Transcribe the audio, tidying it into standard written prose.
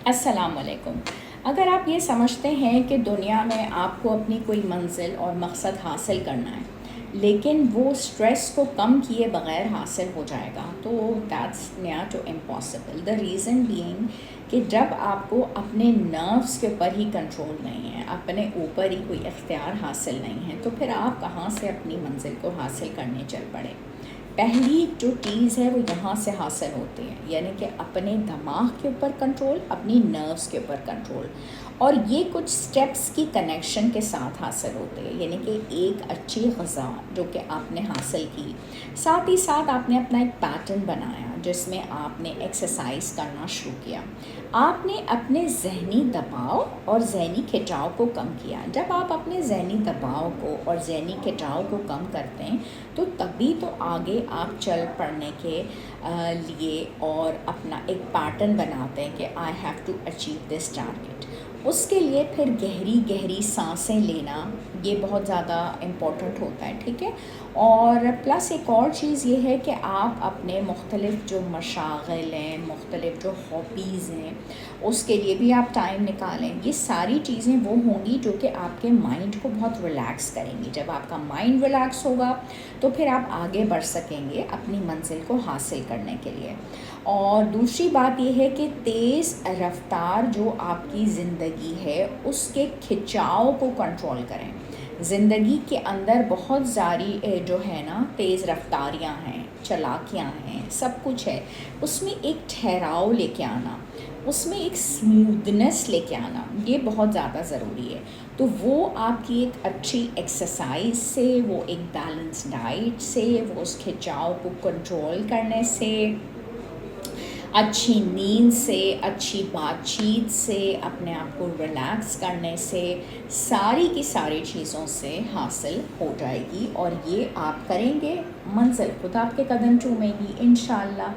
السلام علیکم۔ اگر آپ یہ سمجھتے ہیں کہ دنیا میں آپ کو اپنی کوئی منزل اور مقصد حاصل کرنا ہے لیکن وہ سٹریس کو کم کیے بغیر حاصل ہو جائے گا تو that's near to impossible. The reason being کہ جب آپ کو اپنے نروس کے اوپر ہی کنٹرول نہیں ہے، اپنے اوپر ہی کوئی اختیار حاصل نہیں ہے، تو پھر آپ کہاں سے اپنی منزل کو حاصل کرنے چل پڑے؟ پہلی جو چیز ہے وہ یہاں سے حاصل ہوتی ہے، یعنی کہ اپنے دماغ کے اوپر کنٹرول، اپنی نروس کے اوپر کنٹرول، اور یہ کچھ سٹیپس کی کنیکشن کے ساتھ حاصل ہوتے ہیں۔ یعنی کہ ایک اچھی غذا جو کہ آپ نے حاصل کی، ساتھ ہی ساتھ آپ نے اپنا ایک پیٹرن بنایا جس میں آپ نے ایکسرسائز کرنا شروع کیا، آپ نے اپنے ذہنی دباؤ اور ذہنی کھنچاؤ کو کم کیا۔ جب آپ اپنے ذہنی دباؤ کو اور ذہنی کھنچاؤ کو کم کرتے ہیں تو تبھی تو آگے آپ چل پڑنے کے لیے اور اپنا ایک پیٹرن بناتے ہیں کہ I have to achieve this target. اس کے لیے پھر گہری گہری سانسیں لینا یہ بہت زیادہ امپورٹنٹ ہوتا ہے، ٹھیک ہے۔ اور پلس ایک اور چیز یہ ہے کہ آپ اپنے مختلف جو مشاغل ہیں، مختلف جو ہابیز ہیں، اس کے لیے بھی آپ ٹائم نکالیں۔ یہ ساری چیزیں وہ ہوں گی جو کہ آپ کے مائنڈ کو بہت ریلیکس کریں گی۔ جب آپ کا مائنڈ ریلیکس ہوگا تو پھر آپ آگے بڑھ سکیں گے اپنی منزل کو حاصل کرنے کے لیے۔ اور دوسری بات یہ ہے کہ تیز رفتار جو آپ کی زندگی ہے اس کے کھنچاؤ کو کنٹرول کریں۔ زندگی کے اندر بہت ساری جو ہے نا تیز رفتاریاں ہیں، چالاکیاں ہیں، سب کچھ ہے، اس میں ایک ٹھہراؤ لے کے آنا، اس میں ایک سموتھنس لے کے آنا، یہ بہت زیادہ ضروری ہے۔ تو وہ آپ کی ایک اچھی ایکسرسائز سے، وہ ایک بیلنس ڈائٹ سے، وہ اس کھنچاؤ کو کنٹرول کرنے سے، اچھی نیند سے، اچھی بات چیت سے، اپنے آپ کو ریلیکس کرنے سے، ساری کی ساری چیزوں سے حاصل ہو جائے گی، اور یہ آپ کریں گے، منزل خود آپ کے قدم چومے گی انشاءاللہ۔